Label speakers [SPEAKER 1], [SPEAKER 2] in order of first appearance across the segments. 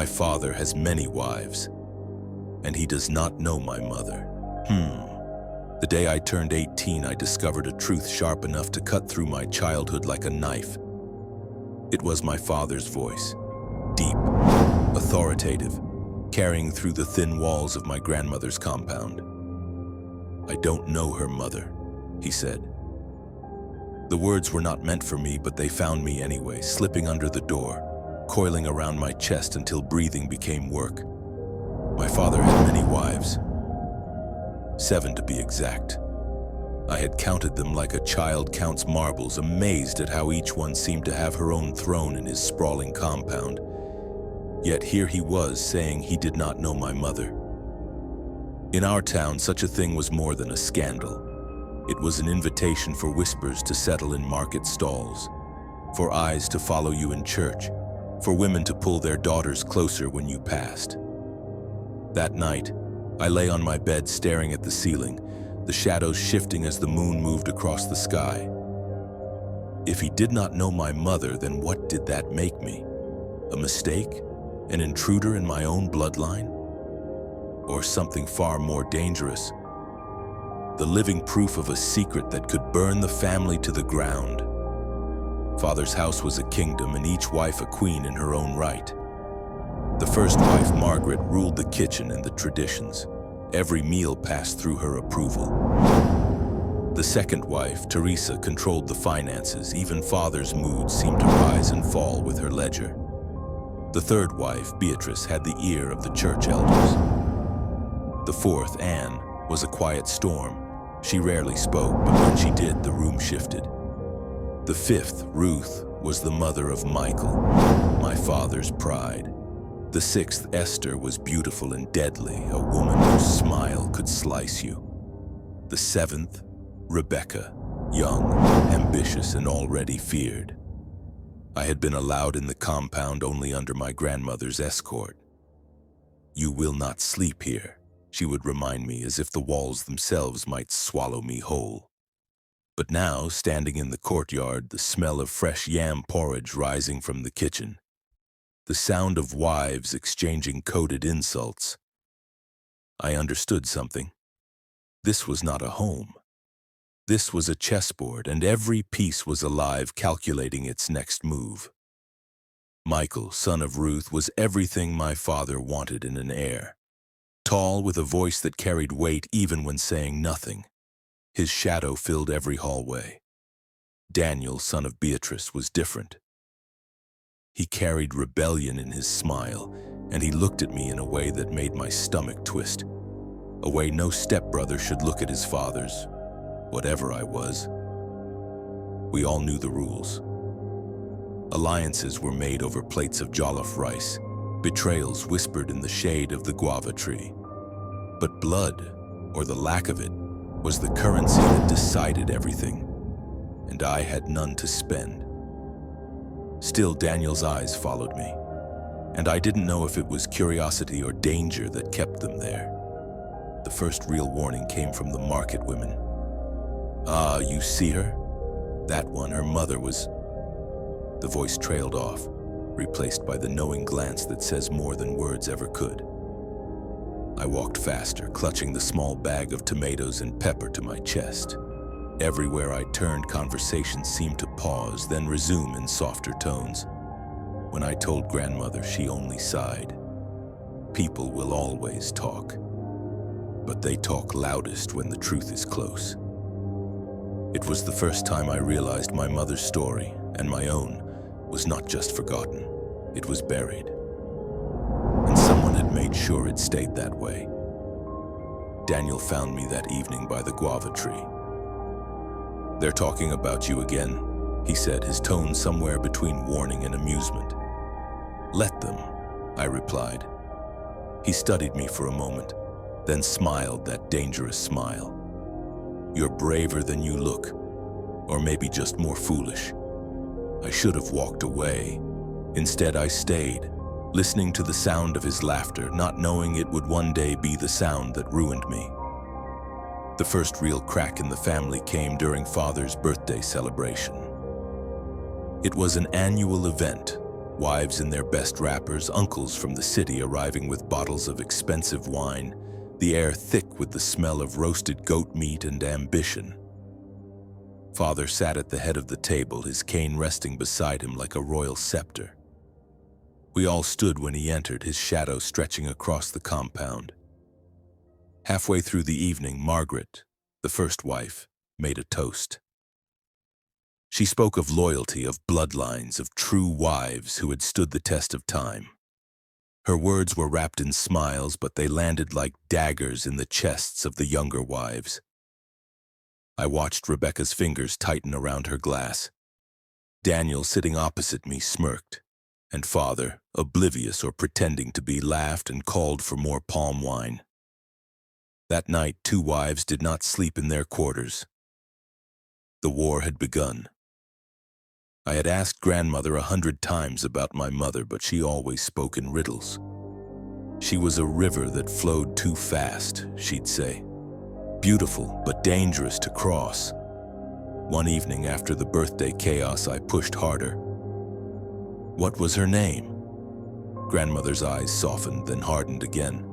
[SPEAKER 1] My father has many wives, and he does not know my mother. The day I turned 18, I discovered a truth sharp enough to cut through my childhood like a knife. It was my father's voice, deep, authoritative, carrying through the thin walls of my grandmother's compound. "I don't know her mother," he said. The words were not meant for me, but they found me anyway, slipping under the door, coiling around my chest until breathing became work. My father had many wives, 7 to be exact. I had counted them like a child counts marbles, amazed at how each one seemed to have her own throne in his sprawling compound. Yet here he was saying he did not know my mother. In our town, such a thing was more than a scandal. It was an invitation for whispers to settle in market stalls, for eyes to follow you in church, for women to pull their daughters closer when you passed. That night, I lay on my bed staring at the ceiling, the shadows shifting as the moon moved across the sky. If he did not know my mother, then what did that make me? A mistake? An intruder in my own bloodline? Or something far more dangerous? The living proof of a secret that could burn the family to the ground. Father's house was a kingdom, and each wife a queen in her own right. The first wife, Margaret, ruled the kitchen and the traditions. Every meal passed through her approval. The second wife, Teresa, controlled the finances. Even father's moods seemed to rise and fall with her ledger. The third wife, Beatrice, had the ear of the church elders. The fourth, Anne, was a quiet storm. She rarely spoke, but when she did, the room shifted. The fifth, Ruth, was the mother of Michael, my father's pride. The sixth, Esther, was beautiful and deadly, a woman whose smile could slice you. The seventh, Rebecca, young, ambitious, and already feared. I had been allowed in the compound only under my grandmother's escort. "You will not sleep here," she would remind me, as if the walls themselves might swallow me whole. But now, standing in the courtyard, the smell of fresh yam porridge rising from the kitchen, the sound of wives exchanging coded insults, I understood something. This was not a home. This was a chessboard, and every piece was alive, calculating its next move. Michael, son of Ruth, was everything my father wanted in an heir. Tall, with a voice that carried weight even when saying nothing. His shadow filled every hallway. Daniel, son of Beatrice, was different. He carried rebellion in his smile, and he looked at me in a way that made my stomach twist. A way no stepbrother should look at his father's, whatever I was. We all knew the rules. Alliances were made over plates of jollof rice, betrayals whispered in the shade of the guava tree. But blood, or the lack of it, was the currency that decided everything, and I had none to spend. Still, Daniel's eyes followed me, and I didn't know if it was curiosity or danger that kept them there. The first real warning came from the market women. "Ah, you see her? That one, her mother was..." The voice trailed off, replaced by the knowing glance that says more than words ever could. I walked faster, clutching the small bag of tomatoes and pepper to my chest. Everywhere I turned, conversations seemed to pause, then resume in softer tones. When I told grandmother, she only sighed. People will always talk, but they talk loudest when the truth is close. It was the first time I realized my mother's story, and my own, was not just forgotten, it was buried. And someone had made sure it stayed that way. Daniel found me that evening by the guava tree. "They're talking about you again," he said, his tone somewhere between warning and amusement. "Let them," I replied. He studied me for a moment, then smiled that dangerous smile. "You're braver than you look, or maybe just more foolish." I should have walked away. Instead, I stayed, listening to the sound of his laughter, not knowing it would one day be the sound that ruined me. The first real crack in the family came during Father's birthday celebration. It was an annual event, Wives in their best wrappers, uncles from the city arriving with bottles of expensive wine, the air thick with the smell of roasted goat meat and ambition. Father sat at the head of the table, his cane resting beside him like a royal scepter. We all stood when he entered, his shadow stretching across the compound. Halfway through the evening, Margaret, the first wife, made a toast. She spoke of loyalty, of bloodlines, of true wives who had stood the test of time. Her words were wrapped in smiles, but they landed like daggers in the chests of the younger wives. I watched Rebecca's fingers tighten around her glass. Daniel, sitting opposite me, smirked, and Father, oblivious or pretending to be, laughed and called for more palm wine. That night, 2 wives did not sleep in their quarters. The war had begun. I had asked grandmother 100 times about my mother, but she always spoke in riddles. She was a river that flowed too fast, she'd say. Beautiful, but dangerous to cross. One evening after the birthday chaos, I pushed harder. What was her name? Grandmother's eyes softened, then hardened again.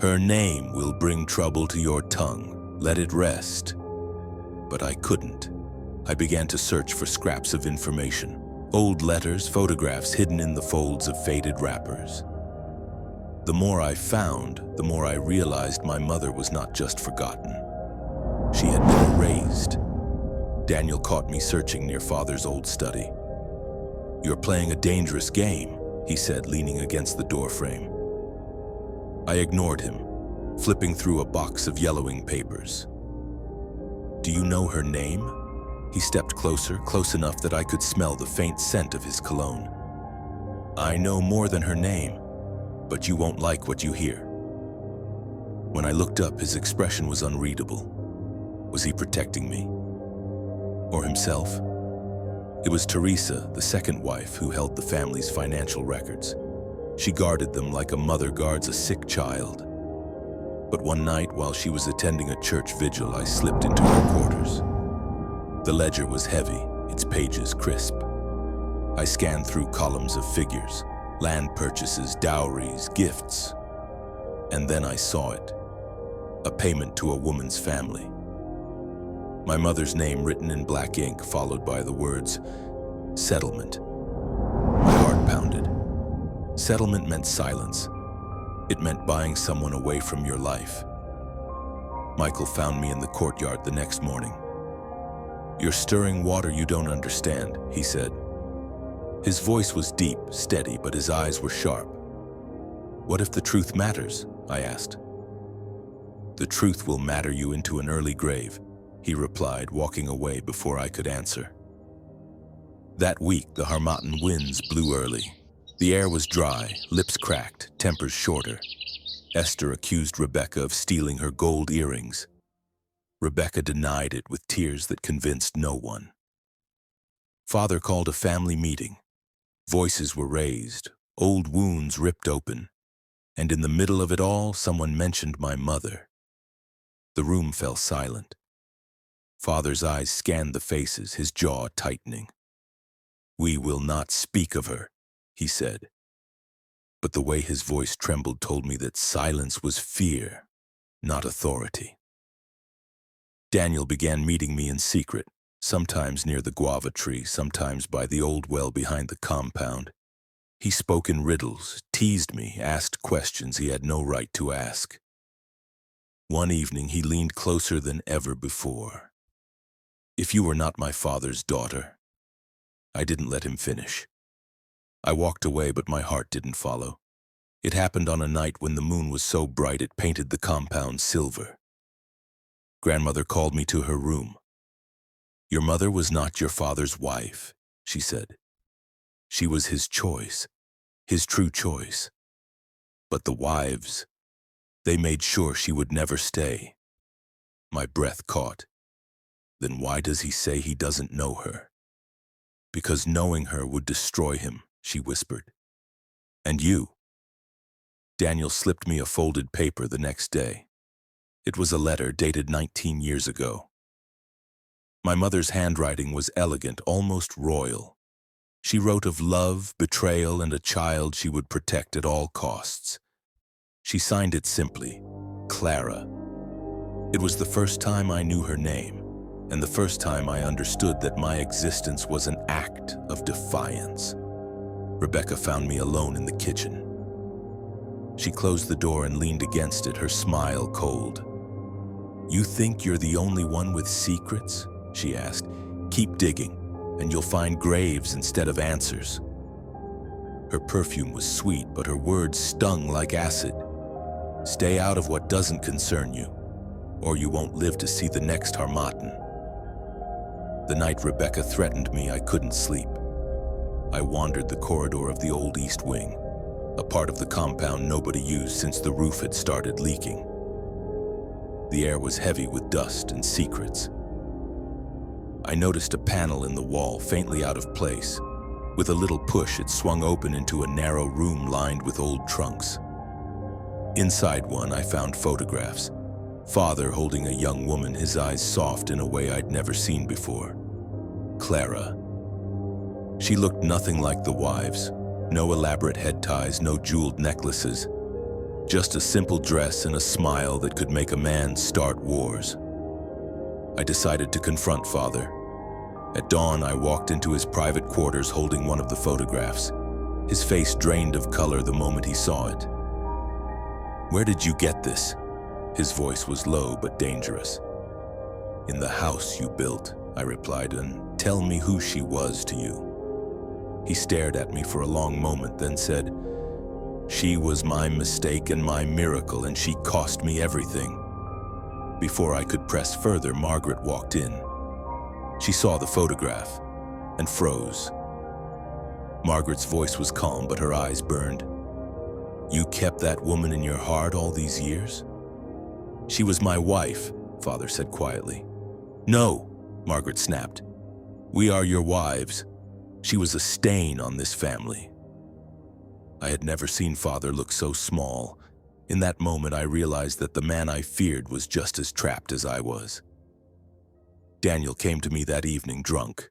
[SPEAKER 1] Her name will bring trouble to your tongue. Let it rest. But I couldn't. I began to search for scraps of information. Old letters, photographs hidden in the folds of faded wrappers. The more I found, the more I realized my mother was not just forgotten. She had been erased. Daniel caught me searching near Father's old study. You're playing a dangerous game, he said, leaning against the doorframe. I ignored him, flipping through a box of yellowing papers. Do you know her name? He stepped closer, close enough that I could smell the faint scent of his cologne. I know more than her name, but you won't like what you hear. When I looked up, his expression was unreadable. Was he protecting me? Or himself? It was Teresa, the second wife, who held the family's financial records. She guarded them like a mother guards a sick child. But one night, while she was attending a church vigil, I slipped into her quarters. The ledger was heavy, its pages crisp. I scanned through columns of figures, land purchases, dowries, gifts. And then I saw it. A payment to a woman's family. My mother's name written in black ink, followed by the words, settlement. My heart pounded. Settlement meant silence. It meant buying someone away from your life. Michael found me in the courtyard the next morning. You're stirring water you don't understand, he said. His voice was deep, steady, but his eyes were sharp. What if the truth matters? I asked. The truth will matter you into an early grave, he replied, walking away before I could answer. That week, the Harmattan winds blew early. The air was dry, lips cracked, tempers shorter. Esther accused Rebecca of stealing her gold earrings. Rebecca denied it with tears that convinced no one. Father called a family meeting. Voices were raised, old wounds ripped open, and in the middle of it all, someone mentioned my mother. The room fell silent. Father's eyes scanned the faces, his jaw tightening. We will not speak of her, he said. But the way his voice trembled told me that silence was fear, not authority. Daniel began meeting me in secret, sometimes near the guava tree, sometimes by the old well behind the compound. He spoke in riddles, teased me, asked questions he had no right to ask. One evening he leaned closer than ever before. If you were not my father's daughter. I didn't let him finish. I walked away, but my heart didn't follow. It happened on a night when the moon was so bright it painted the compound silver. Grandmother called me to her room. Your mother was not your father's wife, she said. She was his choice, his true choice. But the wives, they made sure she would never stay. My breath caught. Then why does he say he doesn't know her? Because knowing her would destroy him, she whispered. And you? Daniel slipped me a folded paper the next day. It was a letter dated 19 years ago. My mother's handwriting was elegant, almost royal. She wrote of love, betrayal, and a child she would protect at all costs. She signed it simply, Clara. It was the first time I knew her name, and the first time I understood that my existence was an act of defiance. Rebecca found me alone in the kitchen. She closed the door and leaned against it, her smile cold. "You think you're the only one with secrets?" she asked. "Keep digging, and you'll find graves instead of answers." Her perfume was sweet, but her words stung like acid. "Stay out of what doesn't concern you, or you won't live to see the next Harmattan." The night Rebecca threatened me, I couldn't sleep. I wandered the corridor of the old East Wing, a part of the compound nobody used since the roof had started leaking. The air was heavy with dust and secrets. I noticed a panel in the wall, faintly out of place. With a little push, it swung open into a narrow room lined with old trunks. Inside one, I found photographs. Father holding a young woman, his eyes soft in a way I'd never seen before. Clara. She looked nothing like the wives. No elaborate head ties, no jeweled necklaces. Just a simple dress and a smile that could make a man start wars. I decided to confront Father. At dawn, I walked into his private quarters holding one of the photographs. His face drained of color the moment he saw it. "Where did you get this?" His voice was low but dangerous. "In the house you built," I replied, "and tell me who she was to you." He stared at me for a long moment, then said, "She was my mistake and my miracle, and she cost me everything." Before I could press further, Margaret walked in. She saw the photograph and froze. Margaret's voice was calm, but her eyes burned. "You kept that woman in your heart all these years?" "She was my wife," Father said quietly. "No," Margaret snapped. "We are your wives. She was a stain on this family." I had never seen Father look so small. In that moment, I realized that the man I feared was just as trapped as I was. Daniel came to me that evening drunk.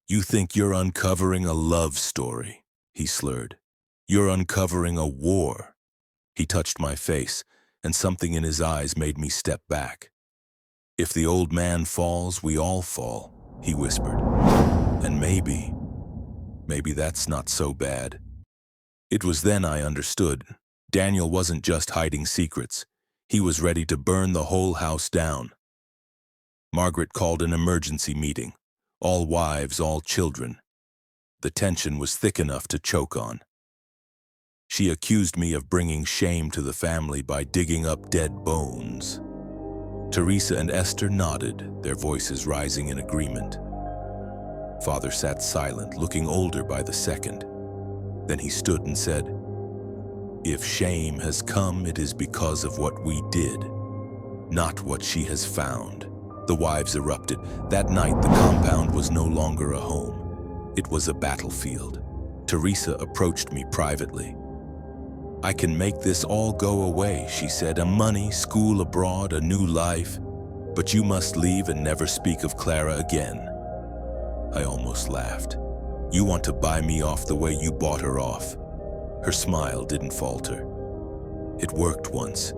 [SPEAKER 1] "You think you're uncovering a love story," he slurred. "You're uncovering a war." He touched my face, and something in his eyes made me step back. "If the old man falls, we all fall," he whispered. "And maybe that's not so bad." It was then I understood. Daniel wasn't just hiding secrets. He was ready to burn the whole house down. Margaret called an emergency meeting. All wives, all children. The tension was thick enough to choke on. She accused me of bringing shame to the family by digging up dead bones. Teresa and Esther nodded, their voices rising in agreement. Father sat silent, looking older by the second. Then he stood and said, "If shame has come, it is because of what we did, not what she has found." The wives erupted. That night, the compound was no longer a home. It was a battlefield. Teresa approached me privately. "I can make this all go away," she said. "A money, school abroad, a new life. But you must leave and never speak of Clara again." I almost laughed. "You want to buy me off the way you bought her off." Her smile didn't falter. "It worked once.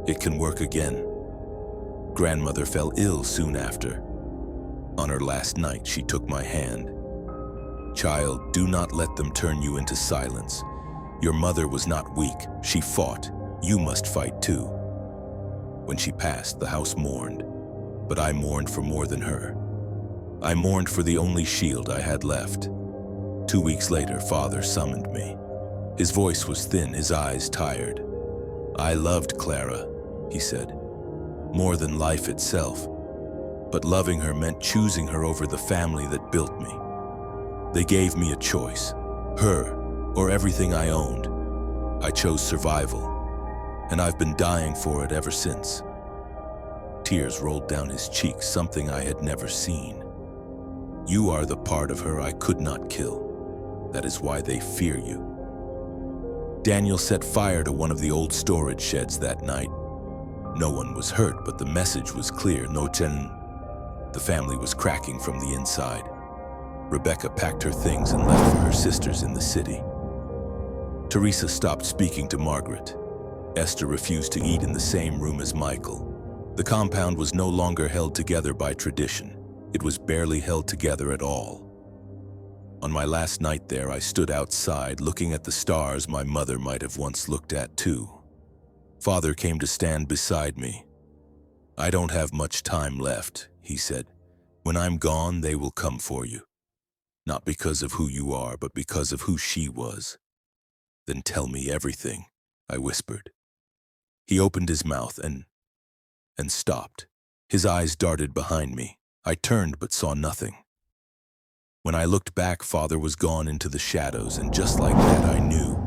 [SPEAKER 1] It can work again." Grandmother fell ill soon after. On her last night, she took my hand. "Child, do not let them turn you into silence. Your mother was not weak. She fought. You must fight too." When she passed, the house mourned. But I mourned for more than her. I mourned for the only shield I had left. 2 weeks later, Father summoned me. His voice was thin, his eyes tired. "I loved Clara," he said, "more than life itself. But loving her meant choosing her over the family that built me. They gave me a choice, her or everything I owned. I chose survival, and I've been dying for it ever since." Tears rolled down his cheeks, something I had never seen. "You are the part of her I could not kill. That is why they fear you." Daniel set fire to one of the old storage sheds that night. No one was hurt, but the message was clear. The family was cracking from the inside. Rebecca packed her things and left for her sisters in the city. Teresa stopped speaking to Margaret. Esther refused to eat in the same room as Michael. The compound was no longer held together by tradition. It was barely held together at all. On my last night there, I stood outside looking at the stars my mother might have once looked at too. Father came to stand beside me. "I don't have much time left," he said. "When I'm gone, they will come for you. Not because of who you are, but because of who she was." "Then tell me everything," I whispered. He opened his mouth and stopped. His eyes darted behind me. I turned but saw nothing. When I looked back, Father was gone into the shadows, and just like that I knew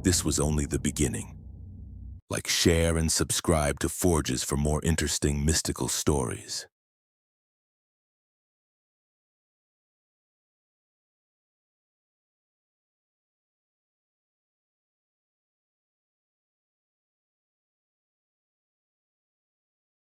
[SPEAKER 1] this was only the beginning. Like, share and subscribe to Forges for more interesting mystical stories.